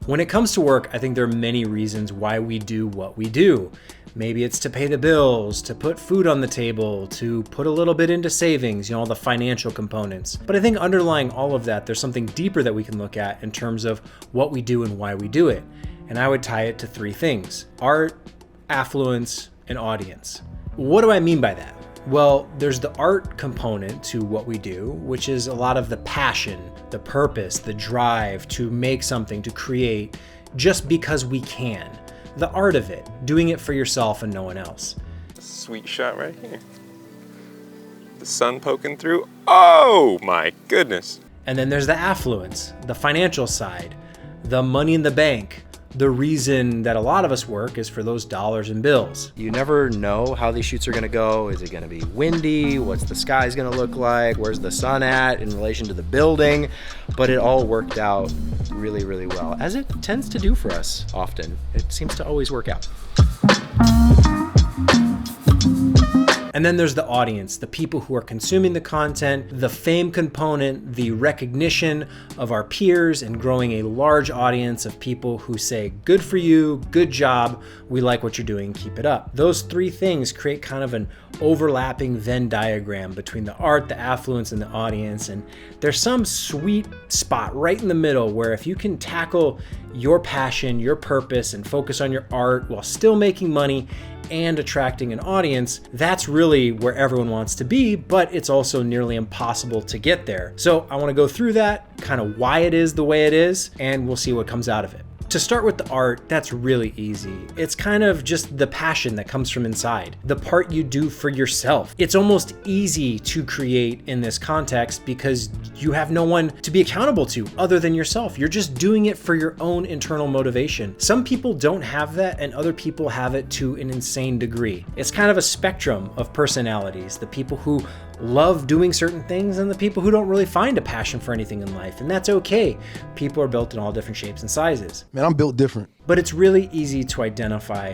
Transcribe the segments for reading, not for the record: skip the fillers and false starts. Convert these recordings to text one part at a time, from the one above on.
When it comes to work, I think there are many reasons why we do what we do. Maybe it's to pay the bills, to put food on the table, to put a little bit into savings, all the financial components. But I think underlying all of that, there's something deeper that we can look at in terms of what we do and why we do it. And I would tie it to three things: art, affluence, and audience. What do I mean by that? Well, there's the art component to what we do, which is a lot of the passion, the purpose, the drive to make something, to create, just because we can. The art of it, doing it for yourself and no one else. Sweet shot right here. The sun poking through. Oh my goodness. And then there's the affluence, the financial side, the money in the bank. The reason that a lot of us work is for those dollars and bills. You never know how these shoots are gonna go. Is it gonna be windy? What's the skies gonna look like? Where's the sun at in relation to the building? But it all worked out really, really well, as it tends to do for us often. It seems to always work out. And then there's the audience, the people who are consuming the content, the fame component, the recognition of our peers, and growing a large audience of people who say, good for you, good job, we like what you're doing, keep it up. Those three things create kind of an overlapping Venn diagram between the art, the affluence, and the audience. And there's some sweet spot right in the middle where if you can tackle your passion, your purpose, and focus on your art while still making money and attracting an audience, that's really where everyone wants to be, but it's also nearly impossible to get there. So I want to go through that, kind of why it is the way it is, and we'll see what comes out of it. To start with the art, that's really easy. It's kind of just the passion that comes from inside, the part you do for yourself. It's almost easy to create in this context because you have no one to be accountable to other than yourself. You're just doing it for your own internal motivation. Some people don't have that and other people have it to an insane degree. It's kind of a spectrum of personalities, the people who love doing certain things and the people who don't really find a passion for anything in life, and that's okay. People are built in all different shapes and sizes. Man, I'm built different. But it's really easy to identify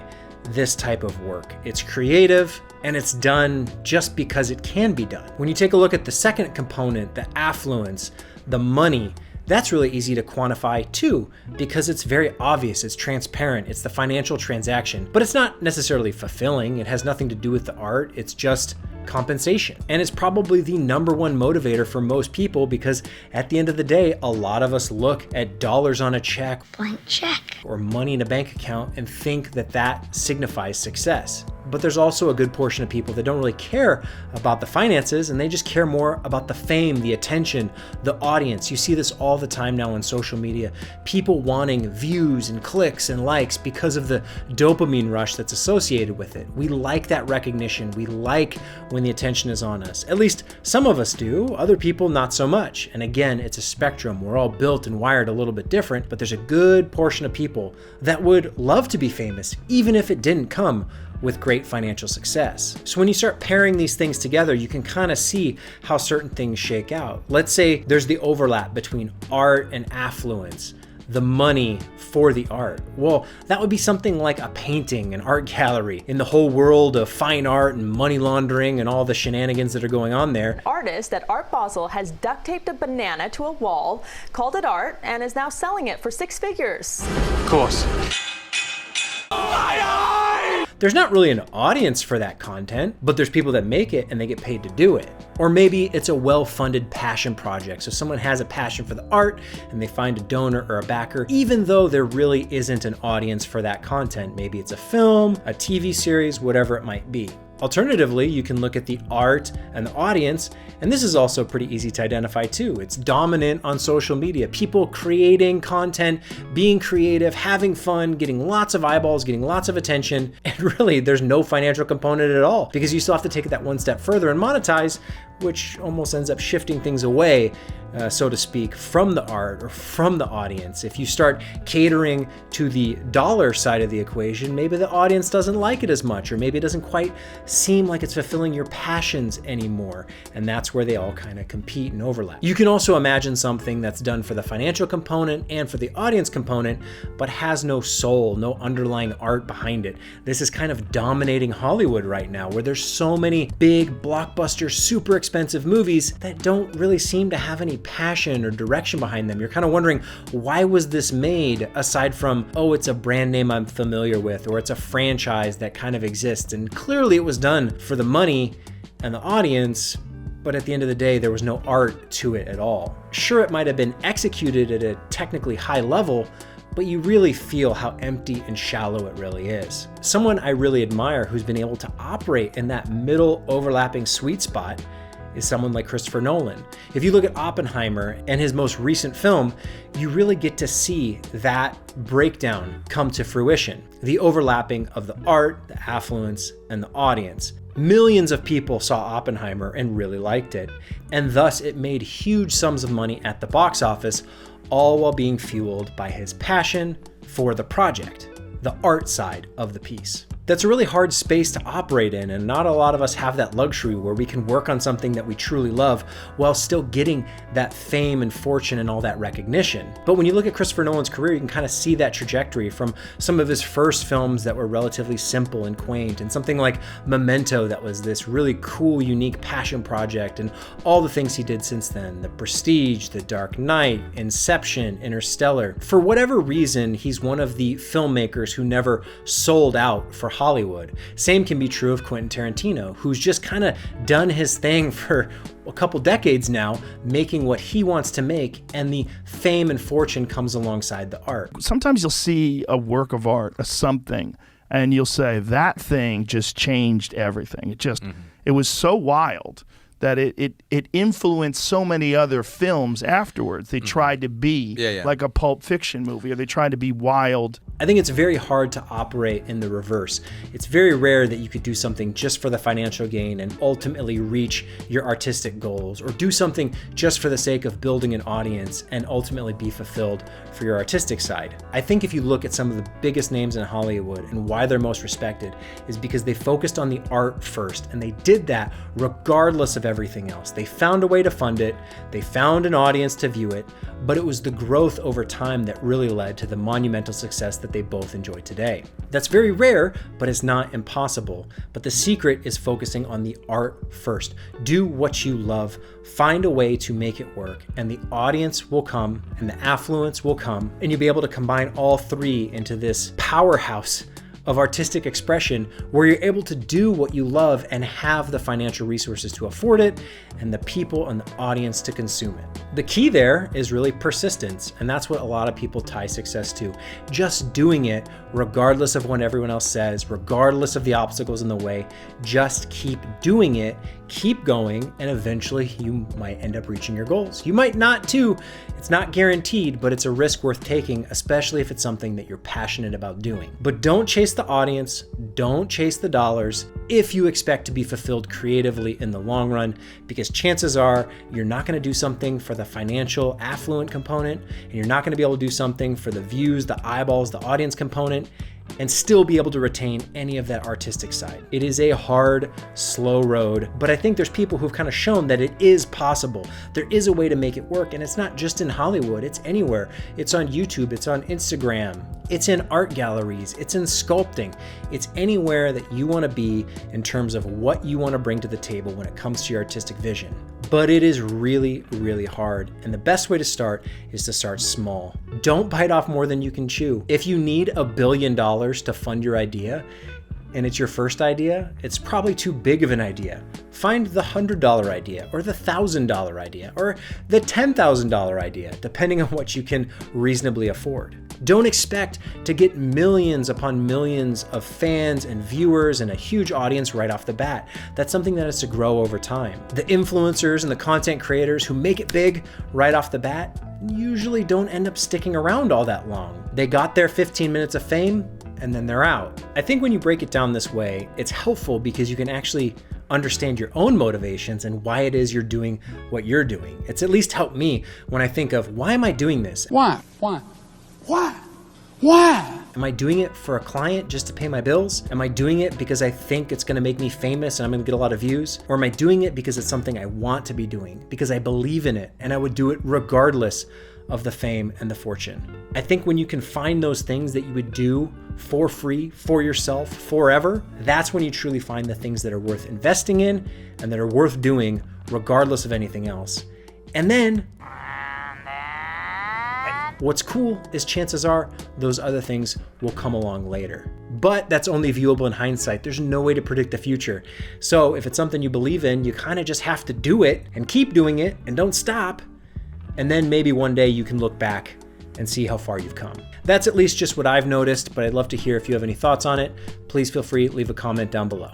this type of work. It's creative and it's done just because it can be done. When you take a look at the second component, the affluence, the money, that's really easy to quantify too, because it's very obvious, it's transparent, it's the financial transaction, but it's not necessarily fulfilling. It has nothing to do with the art. It's just compensation. And it's probably the number one motivator for most people because at the end of the day, a lot of us look at dollars on a check, blank check, or money in a bank account and think that that signifies success. But there's also a good portion of people that don't really care about the finances and they just care more about the fame, the attention, the audience. You see this all the time now on social media. People wanting views and clicks and likes because of the dopamine rush that's associated with it. We like that recognition. We like when the attention is on us. At least some of us do, other people not so much. And again, it's a spectrum. We're all built and wired a little bit different, but there's a good portion of people that would love to be famous, even if it didn't come with great financial success. So when you start pairing these things together, you can kind of see how certain things shake out. Let's say there's the overlap between art and affluence, the money for the art. Well, that would be something like a painting, an art gallery. In the whole world of fine art and money laundering and all the shenanigans that are going on there. Artist at Art Basel has duct taped a banana to a wall, called it art, and is now selling it for 6 figures. Of course. There's not really an audience for that content, but there's people that make it and they get paid to do it. Or maybe it's a well-funded passion project. So someone has a passion for the art and they find a donor or a backer, even though there really isn't an audience for that content. Maybe it's a film, a TV series, whatever it might be. Alternatively, you can look at the art and the audience, and this is also pretty easy to identify too. It's dominant on social media. People creating content, being creative, having fun, getting lots of eyeballs, getting lots of attention, and really there's no financial component at all because you still have to take it that one step further and monetize, which almost ends up shifting things away, so to speak, from the art or from the audience. If you start catering to the dollar side of the equation, maybe the audience doesn't like it as much, or maybe it doesn't quite seem like it's fulfilling your passions anymore. And that's where they all kind of compete and overlap. You can also imagine something that's done for the financial component and for the audience component, but has no soul, no underlying art behind it. This is kind of dominating Hollywood right now, where there's so many big blockbuster, super expensive movies that don't really seem to have any passion or direction behind them. You're kind of wondering, why was this made, aside from, oh, it's a brand name I'm familiar with, or it's a franchise that kind of exists. And clearly it was done for the money and the audience, but at the end of the day, there was no art to it at all. Sure, it might have been executed at a technically high level, but you really feel how empty and shallow it really is. Someone I really admire who's been able to operate in that middle overlapping sweet spot is someone like Christopher Nolan. If you look at Oppenheimer and his most recent film, you really get to see that breakdown come to fruition. The overlapping of the art, the affluence, and the audience. Millions of people saw Oppenheimer and really liked it, and thus it made huge sums of money at the box office, all while being fueled by his passion for the project, the art side of the piece. That's a really hard space to operate in, and not a lot of us have that luxury where we can work on something that we truly love while still getting that fame and fortune and all that recognition. But when you look at Christopher Nolan's career, you can kind of see that trajectory from some of his first films that were relatively simple and quaint, and something like Memento that was this really cool, unique passion project, and all the things he did since then. The Prestige, The Dark Knight, Inception, Interstellar. For whatever reason, he's one of the filmmakers who never sold out for Hollywood. Same can be true of Quentin Tarantino, who's just kind of done his thing for a couple decades now, making what he wants to make, and the fame and fortune comes alongside the art. Sometimes you'll see a work of art, a something, and you'll say, that thing just changed everything. It was so wild that it influenced so many other films afterwards. They tried to be like a Pulp Fiction movie, or they tried to be wild. I think it's very hard to operate in the reverse. It's very rare that you could do something just for the financial gain and ultimately reach your artistic goals, or do something just for the sake of building an audience and ultimately be fulfilled for your artistic side. I think if you look at some of the biggest names in Hollywood and why they're most respected is because they focused on the art first, and they did that regardless of everything else. They found a way to fund it, they found an audience to view it, but it was the growth over time that really led to the monumental success that they both enjoy today. That's very rare, but it's not impossible. But the secret is focusing on the art first. Do what you love, find a way to make it work, and the audience will come and the affluence will come, and you'll be able to combine all three into this powerhouse of artistic expression where you're able to do what you love and have the financial resources to afford it and the people and the audience to consume it. The key there is really persistence, and that's what a lot of people tie success to. Just doing it regardless of what everyone else says, regardless of the obstacles in the way. Just keep doing it, keep going, and eventually you might end up reaching your goals. You might not too. It's not guaranteed, but it's a risk worth taking, especially if it's something that you're passionate about doing. But don't chase the audience, don't chase the dollars if you expect to be fulfilled creatively in the long run, because chances are you're not going to do something for the financial affluent component, and you're not going to be able to do something for the views, the eyeballs, the audience component, and still be able to retain any of that artistic side. It is a hard, slow road, but I think there's people who've kind of shown that it is possible. There is a way to make it work, and it's not just in Hollywood, it's anywhere. It's on YouTube, it's on Instagram, it's in art galleries, it's in sculpting. It's anywhere that you want to be in terms of what you want to bring to the table when it comes to your artistic vision. But it is really, really hard, and the best way to start is to start small. Don't bite off more than you can chew. If you need $1 billion to fund your idea, and it's your first idea, it's probably too big of an idea. Find the $100 idea, or the $1,000 idea, or the $10,000 idea, depending on what you can reasonably afford. Don't expect to get millions upon millions of fans and viewers and a huge audience right off the bat. That's something that has to grow over time. The influencers and the content creators who make it big right off the bat usually don't end up sticking around all that long. They got their 15 minutes of fame, and then they're out. I think when you break it down this way, it's helpful because you can actually understand your own motivations and why it is you're doing what you're doing. It's at least helped me when I think of, why am I doing this? Why? Am I doing it for a client just to pay my bills? Am I doing it because I think it's going to make me famous and I'm going to get a lot of views? Or am I doing it because it's something I want to be doing, because I believe in it and I would do it regardless of the fame and the fortune? I think when you can find those things that you would do for free, for yourself, forever, that's when you truly find the things that are worth investing in and that are worth doing regardless of anything else. And then what's cool is chances are those other things will come along later. But that's only viewable in hindsight. There's no way to predict the future. So if it's something you believe in, you kind of just have to do it and keep doing it and don't stop. And then maybe one day you can look back and see how far you've come. That's at least just what I've noticed, but I'd love to hear if you have any thoughts on it. Please feel free to leave a comment down below.